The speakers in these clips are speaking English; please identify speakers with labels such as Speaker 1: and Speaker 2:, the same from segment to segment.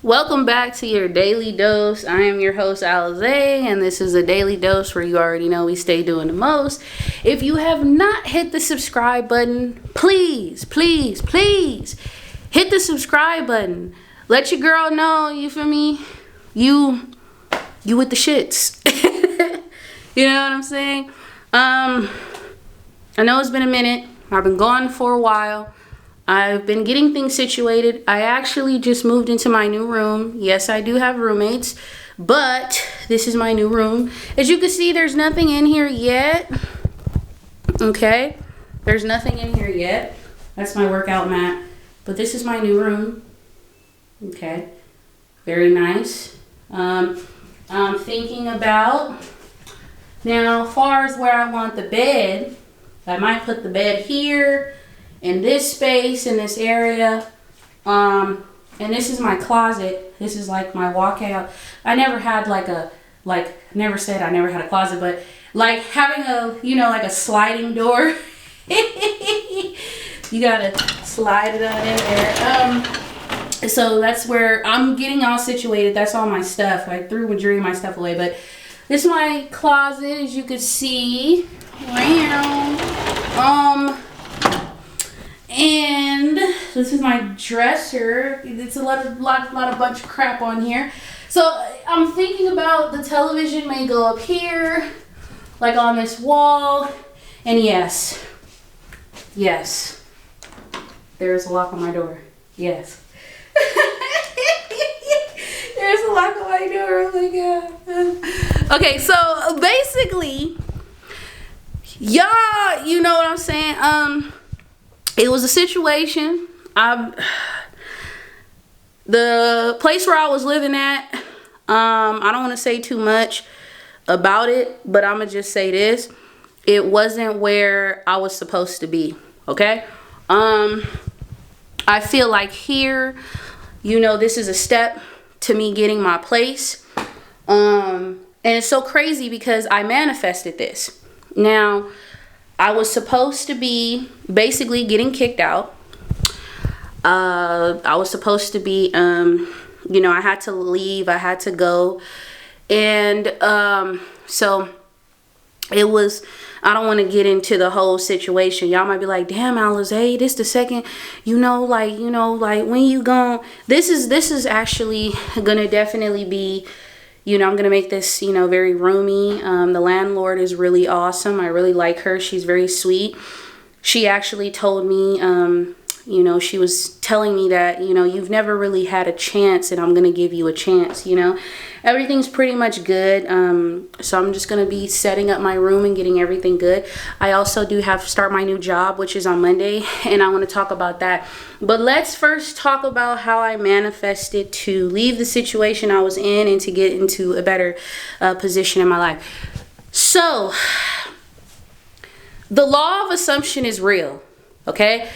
Speaker 1: Welcome back to your daily dose. I am your host Alize, and this is a daily dose where you already know we stay doing the most. If you have not hit the subscribe button, please hit the subscribe button. Let your girl know, you feel me? You with the shits. You know what I'm saying? I know it's been a minute. I've been gone for a while. I've been getting things situated. I actually just moved into my new room. Yes, I do have roommates, but this is my new room. As you can see, there's nothing in here yet. Okay, there's nothing in here yet. That's my workout mat, but this is my new room. Okay, very nice. I'm thinking about now, as far as where I want the bed, I might put the bed here, in this space, in this area. And this is my closet. This is like my walkout. I never had never said I never had a closet, but like having a, like a sliding door. You gotta slide it on in there. So that's where I'm getting all situated. That's all my stuff. I threw majority of my stuff away, but this is my closet, as you can see. And this is my dresser. It's a lot of bunch of crap on here. So I'm thinking about the television may go up here, like on this wall. And yes, there's a lock on my door. Yes. There's a lock on my door. Oh my God. Okay, so basically, y'all, you know what I'm saying? It was a situation. The place where I was living at, I don't want to say too much about it, but I'm going to just say this. It wasn't where I was supposed to be, okay? I feel like here, this is a step to me getting my place. And it's so crazy because I manifested this. Now, I was supposed to be basically getting kicked out. I was supposed to be, I had to leave. I had to go. And so it was, I don't want to get into the whole situation. Y'all might be like, damn, Alize, this the second, when you gone. This is actually going to definitely be, I'm going to make this, very roomy. The landlord is really awesome. I really like her. She's very sweet. She actually told me, she was telling me that, you've never really had a chance and I'm going to give you a chance, Everything's pretty much good. So I'm just going to be setting up my room and getting everything good. I also do have to start my new job, which is on Monday, and I want to talk about that. But let's first talk about how I manifested to leave the situation I was in and to get into a better position in my life. So the law of assumption is real, okay?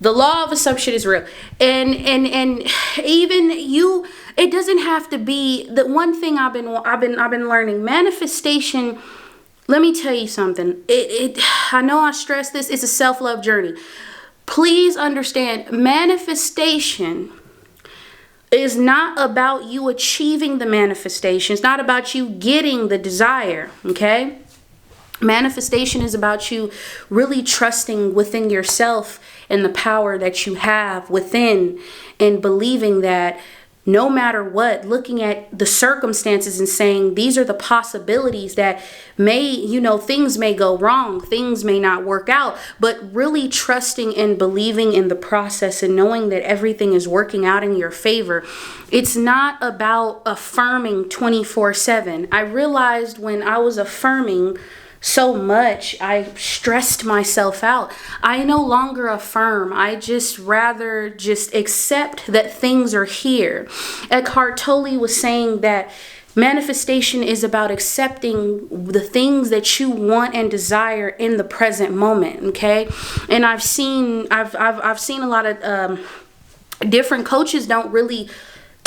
Speaker 1: The law of assumption is real. And even you, it doesn't have to be the one thing I've been learning. Manifestation, let me tell you something. I know I stress this, it's a self-love journey. Please understand, manifestation is not about you achieving the manifestation. It's not about you getting the desire, okay? Manifestation is about you really trusting within yourself and the power that you have within, and believing that no matter what, looking at the circumstances and saying these are the possibilities that may, things may go wrong, things may not work out, but really trusting and believing in the process and knowing that everything is working out in your favor. It's not about affirming 24/7. I realized when I was affirming so much, I stressed myself out. I no longer affirm. I just rather just accept that things are here. Eckhart Tolle was saying that manifestation is about accepting the things that you want and desire in the present moment, okay? And I've seen a lot of different coaches don't really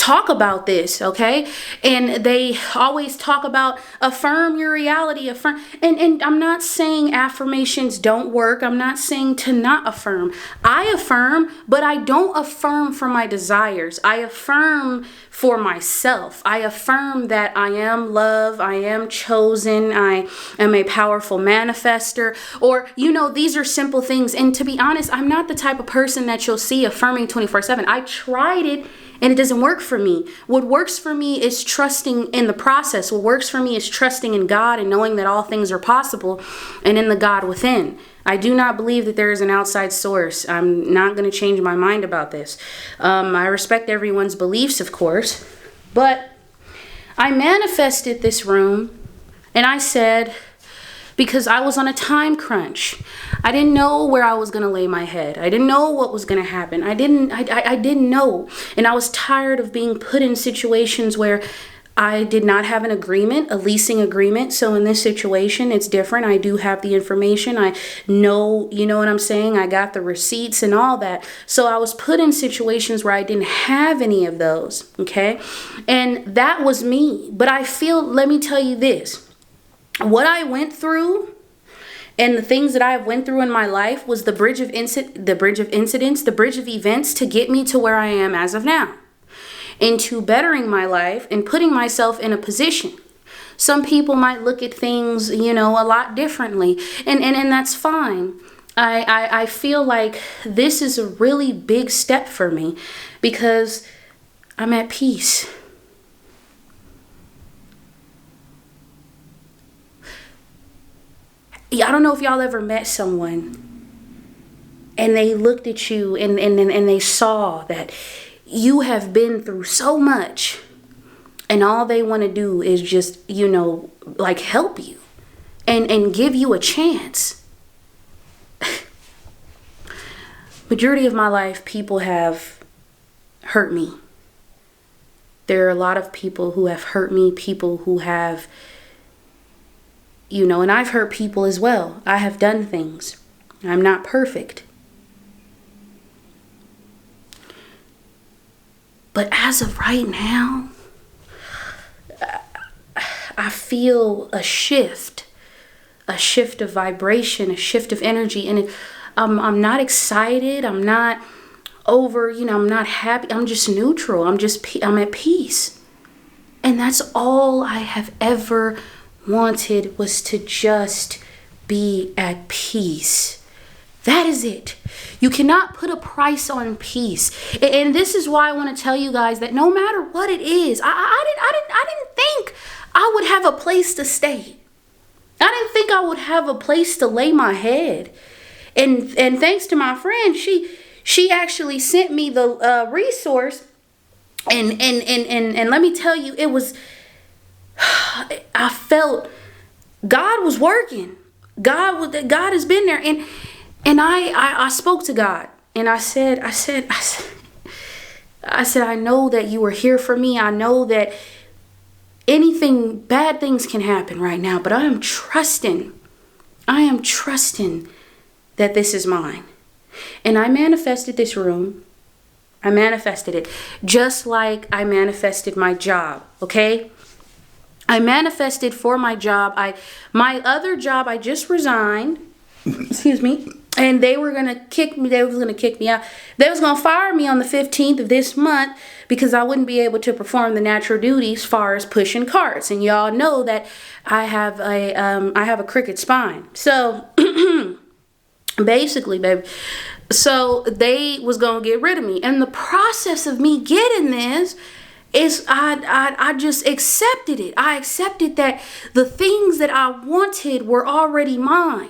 Speaker 1: talk about this, okay? And they always talk about affirm your reality, affirm. And I'm not saying affirmations don't work. I'm not saying to not affirm. I affirm, but I don't affirm for my desires. I affirm for myself. I affirm that I am love, I am chosen, I am a powerful manifester, or, these are simple things. And to be honest, I'm not the type of person that you'll see affirming 24/7. I tried it and it doesn't work for me. What works for me is trusting in the process. What works for me is trusting in God and knowing that all things are possible and in the God within. I do not believe that there is an outside source. I'm not going to change my mind about this. I respect everyone's beliefs, of course, but I manifested this room and I said, because I was on a time crunch. I didn't know where I was going to lay my head. I didn't know what was going to happen. I didn't know. And I was tired of being put in situations where I did not have an agreement, a leasing agreement. So in this situation, it's different. I do have the information. I know, you know what I'm saying? I got the receipts and all that. So I was put in situations where I didn't have any of those. Okay. And that was me. But let me tell you this. What I went through and the things that I went through in my life was the bridge of incidents, the bridge of events to get me to where I am as of now, into bettering my life and putting myself in a position. Some people might look at things, a lot differently, and that's fine. I feel like this is a really big step for me because I'm at peace. I don't know if y'all ever met someone and they looked at you and they saw that you have been through so much and all they want to do is just, help you and give you a chance. Majority of my life, people have hurt me. There are a lot of people who have hurt me, people who have and I've hurt people as well. I have done things. I'm not perfect. But as of right now, I feel a shift of vibration, a shift of energy. And I'm not excited. I'm not I'm not happy. I'm just neutral. I'm at peace. And that's all I have ever wanted, was to just be at peace. That is it. You cannot put a price on peace. And this is why I want to tell you guys that no matter what it is, I didn't think I would have a place to stay. I didn't think I would have a place to lay my head. And thanks to my friend, she actually sent me the resource. And let me tell you, I felt God was working. God has been there. And I spoke to God and I said, I know that you are here for me. I know that bad things can happen right now, but I am trusting that this is mine. And I manifested this room. I manifested it just like I manifested my job. Okay. I manifested for my job. My other job, I just resigned. Excuse me. And they were going to kick me. They was going to kick me out. They was going to fire me on the 15th of this month because I wouldn't be able to perform the natural duties as far as pushing carts. And y'all know that I have a crooked spine. So basically, baby, so they was going to get rid of me. And the process of me getting this is I just accepted it. I accepted that the things that I wanted were already mine.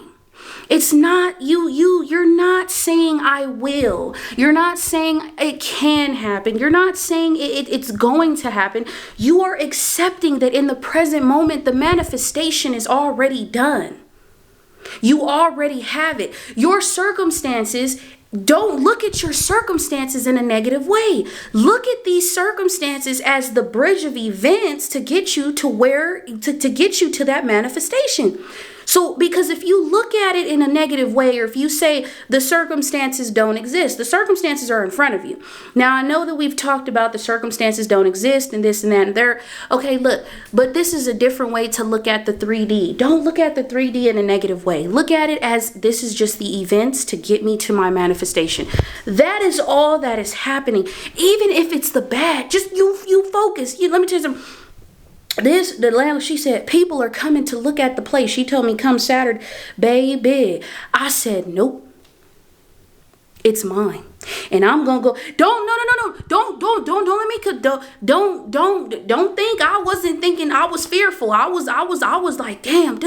Speaker 1: It's not you're not saying I will. You're not saying it can happen. You're not saying it's going to happen. You are accepting that in the present moment, the manifestation is already done. You already have it. Your circumstances, don't look at your circumstances in a negative way. Look at these circumstances as the bridge of events to get you to to get you to that manifestation. So, because if you look at it in a negative way, or if you say the circumstances don't exist, the circumstances are in front of you. Now, I know that we've talked about the circumstances don't exist and this and that and there. Okay, look, but this is a different way to look at the 3D. Don't look at the 3D in a negative way. Look at it as this is just the events to get me to my manifestation. That is all that is happening. Even if it's the bad, just you focus. Let me tell you something. The landlord, she said, people are coming to look at the place. She told me come Saturday, baby. I said, nope, it's mine. And I'm going to go. Don't let me, don't think I wasn't thinking. I was fearful. I was like, damn.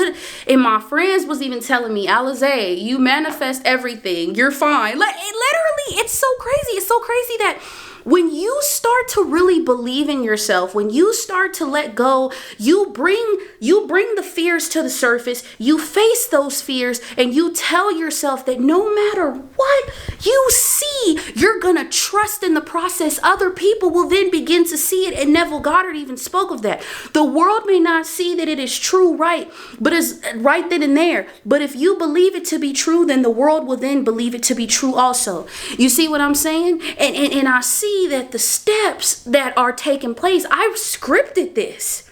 Speaker 1: And my friends was even telling me, Alize, you manifest everything. You're fine. Literally, it's so crazy. It's so crazy that when you start to really believe in yourself, when you start to let go, you bring the fears to the surface, you face those fears, and you tell yourself that no matter what you see, you're gonna trust in the process. Other people will then begin to see it, and Neville Goddard even spoke of that. The world may not see that it is true, right? But it's right then and there. But if you believe it to be true, then the world will then believe it to be true also. You see what I'm saying? And I see that the steps that are taking place, I scripted this.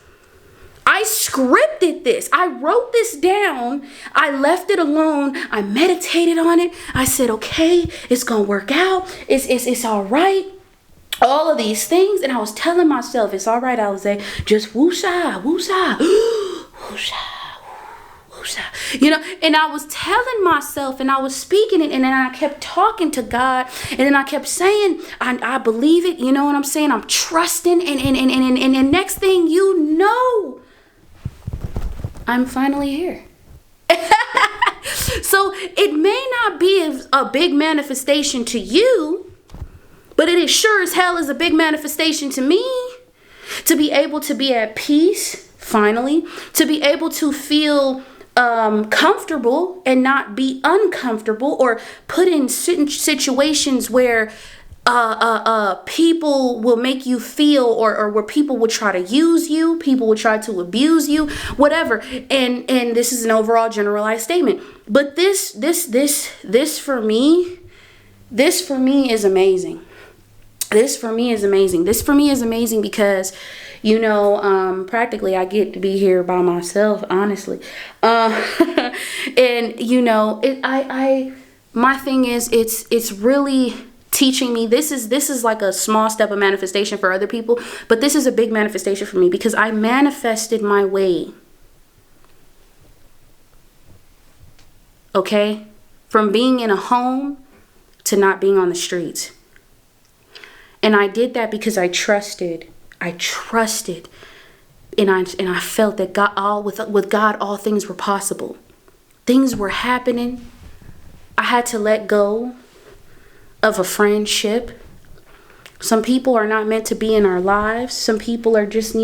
Speaker 1: I wrote this down. I left it alone. I meditated on it. I said, okay, it's going to work out. It's all right. All of these things. And I was telling myself, it's all right, Alize. Just woosah, woosah, woosah. And I was telling myself, and I was speaking it, and then I kept talking to God, and then I kept saying, I believe it, you know what I'm saying? I'm trusting, and next thing you know, I'm finally here. So it may not be a big manifestation to you, but it is sure as hell is a big manifestation to me. To be able to be at peace, finally, to be able to feel comfortable and not be uncomfortable, or put in certain situations where people will make you feel, or where people will try to use you, people will try to abuse you, whatever. And this is an overall generalized statement, but this for me is amazing. This for me is amazing because, practically I get to be here by myself, honestly. And my thing is, it's really teaching me. This is like a small step of manifestation for other people, but this is a big manifestation for me because I manifested my way. Okay? From being in a home to not being on the streets. And I did that because I trusted, and I felt that with God, all things were possible. Things were happening. I had to let go of a friendship. Some people are not meant to be in our lives. Some people are just,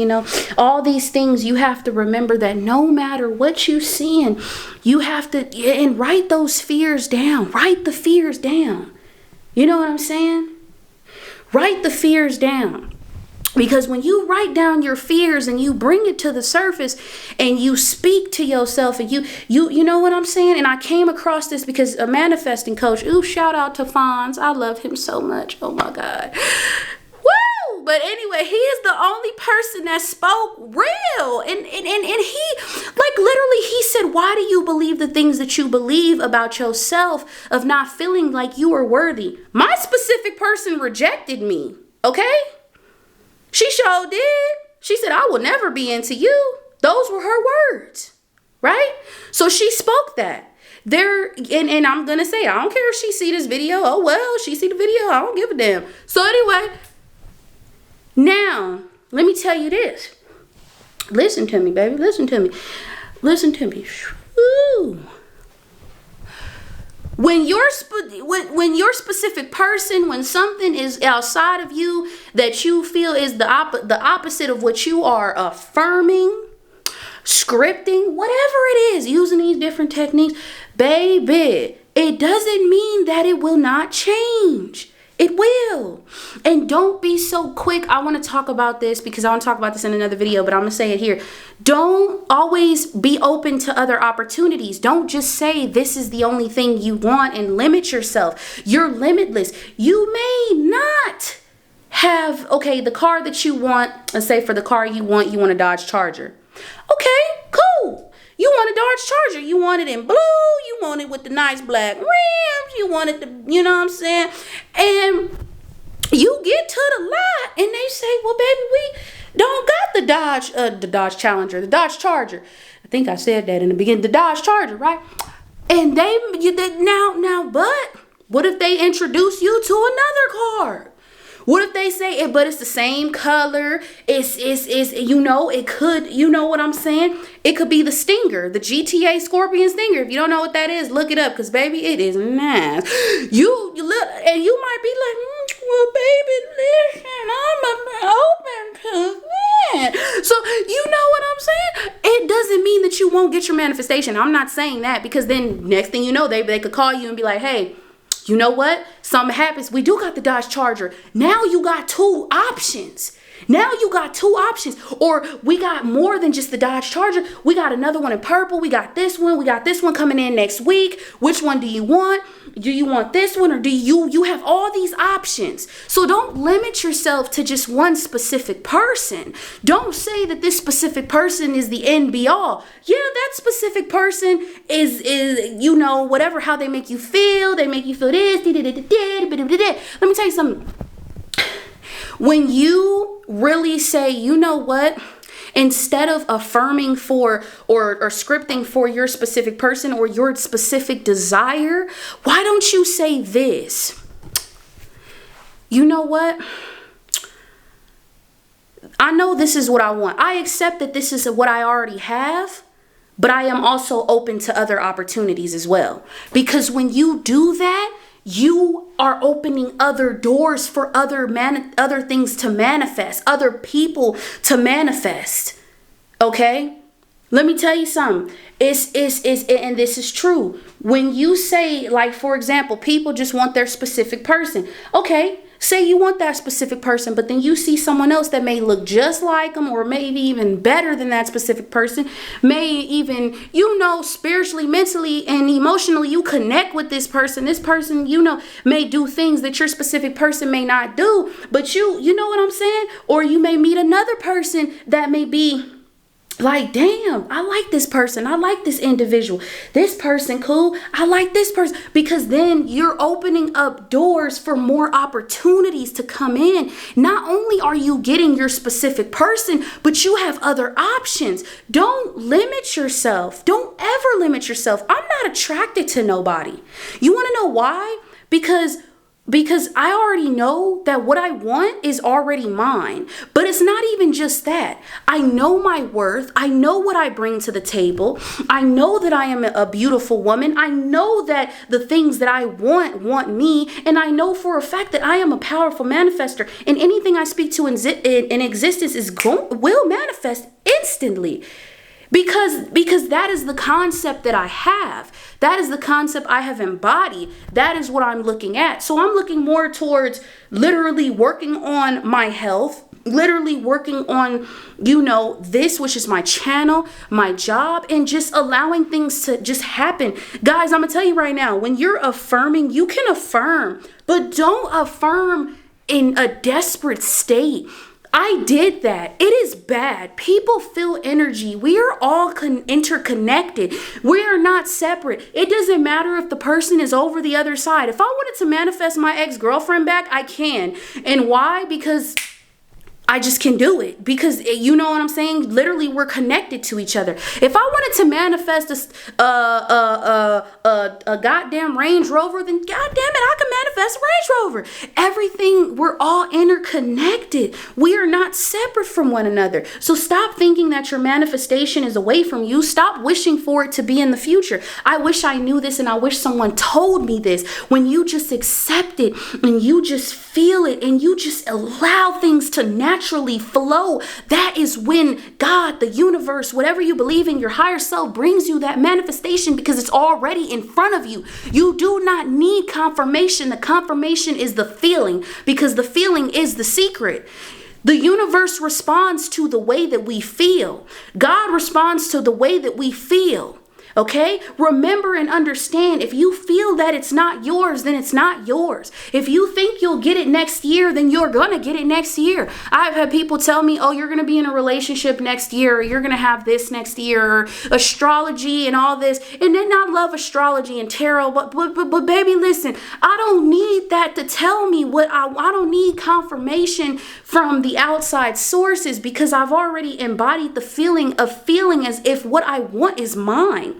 Speaker 1: all these things. You have to remember that no matter what you're seeing, you have to, and write those fears down. Write the fears down. You know what I'm saying? Write the fears down. Because when you write down your fears and you bring it to the surface and you speak to yourself and you know what I'm saying? And I came across this because a manifesting coach, shout out to Fonz. I love him so much. Oh my God. Woo! But anyway, he is the only person that spoke real. And he, like, literally, he said, why do you believe the things that you believe about yourself of not feeling like you are worthy? My specific person rejected me. Okay? She sure did. She said, I will never be into you. Those were her words, right? So she spoke that. And I'm going to say, I don't care if she see this video. Oh, well, she see the video. I don't give a damn. So anyway, now, let me tell you this. Listen to me, baby. Listen to me. Woo. When your specific person, when something is outside of you that you feel is the opposite of what you are affirming, scripting, whatever it is, using these different techniques, baby, it doesn't mean that it will not change. It will. And don't be so quick. I want to talk about this because I want to talk about this in another video, but I'm going to say it here. Don't always be open to other opportunities. Don't just say this is the only thing you want and limit yourself. You're limitless. You may not have, okay, the car that you want, let's say for the car you want a Dodge Charger. Okay, cool. You want a Dodge Charger. You want it in blue. You want it with the nice black rims. You want it to, you know what I'm saying? And you get to the lot and they say, well, baby, we don't got the Dodge Challenger, the Dodge Charger. I think I said that in the beginning, the Dodge Charger, right? And but what if they introduce you to another car? What if they say but it's the same color? It's it could, you know what I'm saying? It could be the Stinger, the GTA Scorpion Stinger. If you don't know what that is, look it up, because baby, it is nice. You look and you might be like, well, baby, listen, I'm open to that. So you know what I'm saying? It doesn't mean that you won't get your manifestation. I'm not saying that, because then next thing you know, they could call you and be like, hey, you know what? Something happens. We do got the Dodge Charger. Now you got two options. Or we got more than just the Dodge Charger. We got another one in purple. We got this one. We got this one coming in next week. Which one do you want? Do you want this one, or do you have all these options? So don't limit yourself to just one specific person. Don't say that this specific person is the end be all. Yeah, that specific person is whatever, how they make you feel. They make you feel this. Let me tell you something. When you really say, you know what? Instead of affirming for or scripting for your specific person or your specific desire, why don't you say this? You know what? I know this is what I want. I accept that this is what I already have, but I am also open to other opportunities as well. Because when you do that, you are opening other doors for other things to manifest, other people to manifest. Okay? Let me tell you something. And this is true. When you say, like, for example, people just want their specific person. Okay, say you want that specific person, but then you see someone else that may look just like them, or maybe even better than that specific person, may even, spiritually, mentally, and emotionally, you connect with this person. This person, may do things that your specific person may not do, but you know what I'm saying? Or you may meet another person that may be like, damn, I like this person. I like this individual. This person, cool. I like this person. Because then you're opening up doors for more opportunities to come in. Not only are you getting your specific person, but you have other options. Don't limit yourself. Don't ever limit yourself. I'm not attracted to nobody. You want to know why? Because I already know that what I want is already mine. But it's not even just that. I know my worth. I know what I bring to the table. I know that I am a beautiful woman. I know that the things that I want me. And I know for a fact that I am a powerful manifester. And anything I speak to in existence will manifest instantly. Because that is the concept that I have. That is the concept I have embodied. That is what I'm looking at. So I'm looking more towards literally working on my health, literally working on, this, which is my channel, my job, and just allowing things to just happen. Guys, I'm going to tell you right now, when you're affirming, you can affirm, but don't affirm in a desperate state. I did that. It is bad. People feel energy. We are all interconnected. We are not separate. It doesn't matter if the person is over the other side. If I wanted to manifest my ex-girlfriend back, I can. And why? Because I just can do it, because you know what I'm saying? Literally, we're connected to each other. If I wanted to manifest a goddamn Range Rover, then goddamn it, I can manifest a Range Rover. Everything, we're all interconnected. We are not separate from one another. So stop thinking that your manifestation is away from you. Stop wishing for it to be in the future. I wish I knew this, and I wish someone told me this. When you just accept it and you just feel it and you just allow things to naturally naturally flow. That is when God, the universe, whatever you believe in, your higher self brings you that manifestation because it's already in front of you. You do not need confirmation. The confirmation is the feeling, because the feeling is the secret. The universe responds to the way that we feel. God responds to the way that we feel. Okay? Remember and understand, if you feel that it's not yours, then it's not yours. If you think you'll get it next year, then you're going to get it next year. I've had people tell me, oh, you're going to be in a relationship next year, or you're going to have this next year, or astrology and all this. And then I love astrology and tarot, but baby, listen, I don't need that to tell me what I don't need confirmation from the outside sources, because I've already embodied the feeling of feeling as if what I want is mine.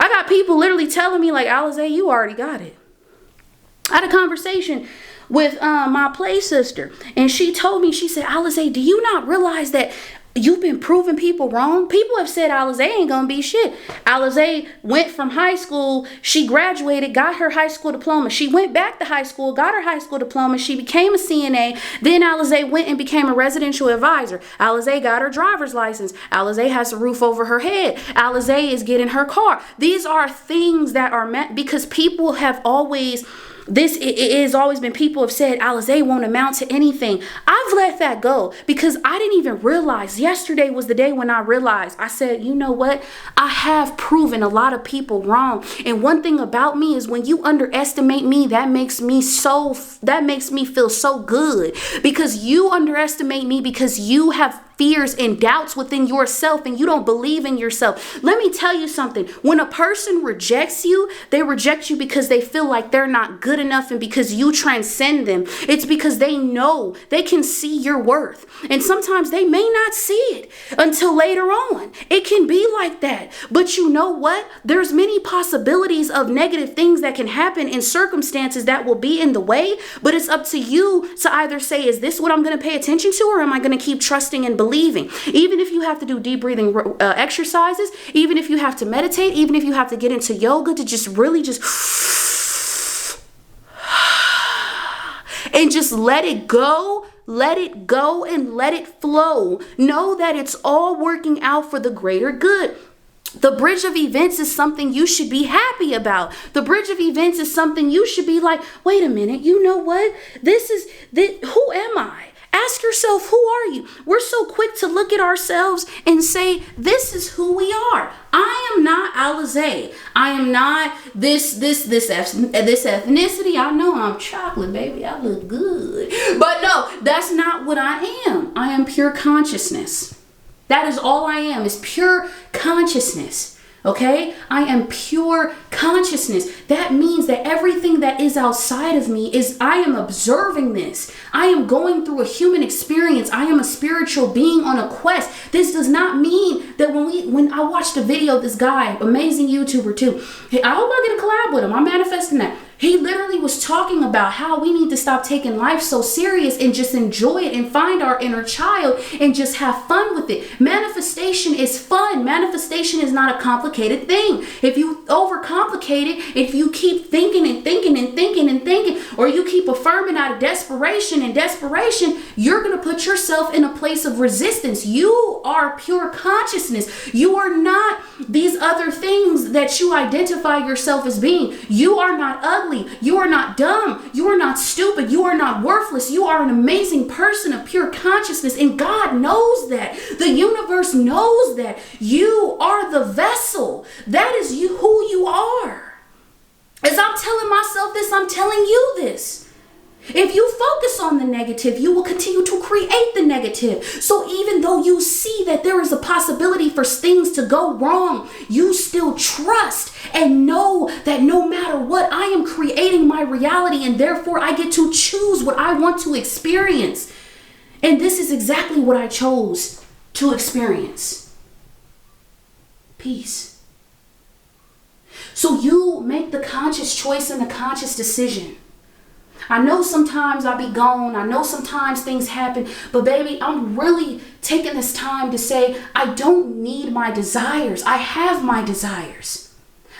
Speaker 1: I got people literally telling me like, Alize, you already got it. I had a conversation with my play sister, and she told me, she said, Alize, do you not realize that you've been proving people wrong? People have said Alize ain't gonna be shit. Alize went from high school, she graduated, got her high school diploma. She went back to high school, got her high school diploma. She became a CNA. Then Alize went and became a residential advisor. Alize got her driver's license. Alize has a roof over her head. Alize is getting her car. These are things that are meant, because people have always... it has always been, people have said Alize won't amount to anything. I've let that go because I didn't even realize. Yesterday was the day when I realized. I said, you know what? I have proven a lot of people wrong. And one thing about me is, when you underestimate me, that makes me feel so good, because you underestimate me because you have fears and doubts within yourself, and you don't believe in yourself. Let me tell you something. When a person rejects you, they reject you because they feel like they're not good enough, and because you transcend them. It's because they know, they can see your worth. And sometimes they may not see it until later on. It can be like that. But you know what? There's many possibilities of negative things that can happen in circumstances that will be in the way. But it's up to you to either say, is this what I'm going to pay attention to, or am I going to keep trusting and believing? Even if you have to do deep breathing exercises, even if you have to meditate, even if you have to get into yoga to just really just and just let it go and let it flow. Know that it's all working out for the greater good. The bridge of events is something you should be happy about. The bridge of events is something you should be like, wait a minute, you know what? Who am I? Ask yourself, who are you? We're so quick to look at ourselves and say, this is who we are. I am not Alize. I am not this ethnicity. I know I'm chocolate, baby. I look good. But no, that's not what I am. I am pure consciousness. That is all I am, is pure consciousness. Okay? I am pure consciousness. That means that everything that is outside of me is, I am observing this. I am going through a human experience. I am a spiritual being on a quest. This does not mean that when I watched a video of this guy, amazing YouTuber too. Hey, I hope I get a collab with him. I'm manifesting that. He literally was talking about how we need to stop taking life so serious and just enjoy it and find our inner child and just have fun with it. Manifestation is fun. Manifestation is not a complicated thing. If you overcomplicate it, if you keep thinking and thinking and thinking and thinking, or you keep affirming out of desperation and desperation, you're going to put yourself in a place of resistance. You are pure consciousness. You are not these other things that you identify yourself as being. You are not ugly. You are not dumb. You are not stupid. You are not worthless. You are an amazing person of pure consciousness. And God knows that. The universe knows that. You are the vessel. That is you, who you are. As I'm telling myself this, I'm telling you this. If you focus on the negative, you will continue to create the negative. So even though you see that there is a possibility for things to go wrong, you still trust and know that no matter what, I am creating my reality, and therefore I get to choose what I want to experience. And this is exactly what I chose to experience. Peace. So you make the conscious choice and the conscious decision. I know sometimes I'll be gone. I know sometimes things happen. But baby, I'm really taking this time to say, I don't need my desires. I have my desires.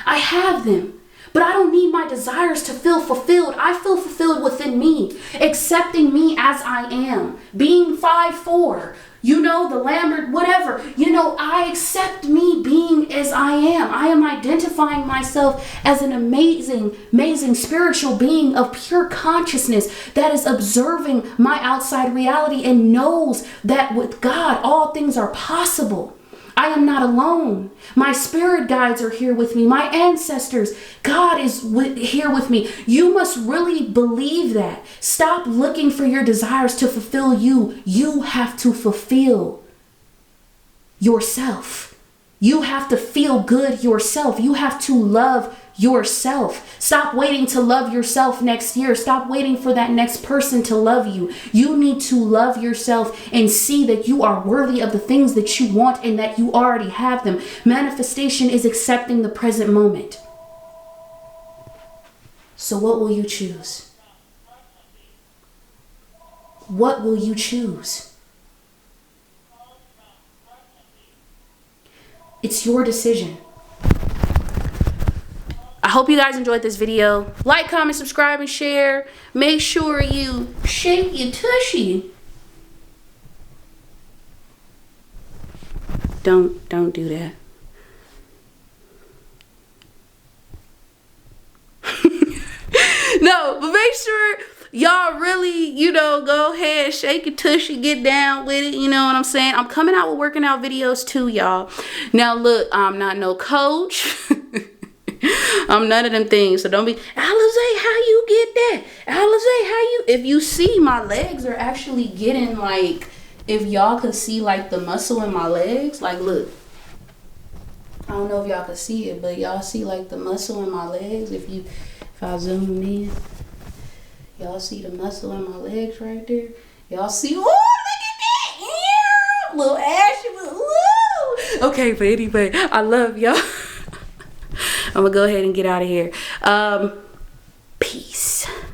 Speaker 1: I have them. But I don't need my desires to feel fulfilled. I feel fulfilled within me, accepting me as I am, being 5'4", you know, the Lambert, whatever. You know, I accept me being as I am. I am identifying myself as an amazing, amazing spiritual being of pure consciousness that is observing my outside reality and knows that with God, all things are possible. I am not alone. My spirit guides are here with me. My ancestors, God is here with me. You must really believe that. Stop looking for your desires to fulfill you. You have to fulfill yourself. You have to feel good yourself. You have to love yourself. Stop waiting to love yourself next year. Stop waiting for that next person to love you. You need to love yourself and see that you are worthy of the things that you want and that you already have them. Manifestation is accepting the present moment. So what will you choose? What will you choose? It's your decision. I hope you guys enjoyed this video. Like, comment, subscribe, and share. Make sure you shake your tushy. Don't do that. No, but make sure y'all really, you know, go ahead, shake your tushy, get down with it. You know what I'm saying? I'm coming out with working out videos too, y'all. Now, look, I'm not no coach. I'm none of them things. So don't be, Alize, how you get that? Alize, how you, if you see my legs are actually getting like, if y'all could see like the muscle in my legs, like look, I don't know if y'all could see it, but y'all see like the muscle in my legs. If I zoom in, y'all see the muscle in my legs right there. Y'all see, oh, look at that, yeah, little ashy, woo. Okay, but anyway, I love y'all. I'm gonna go ahead and get out of here.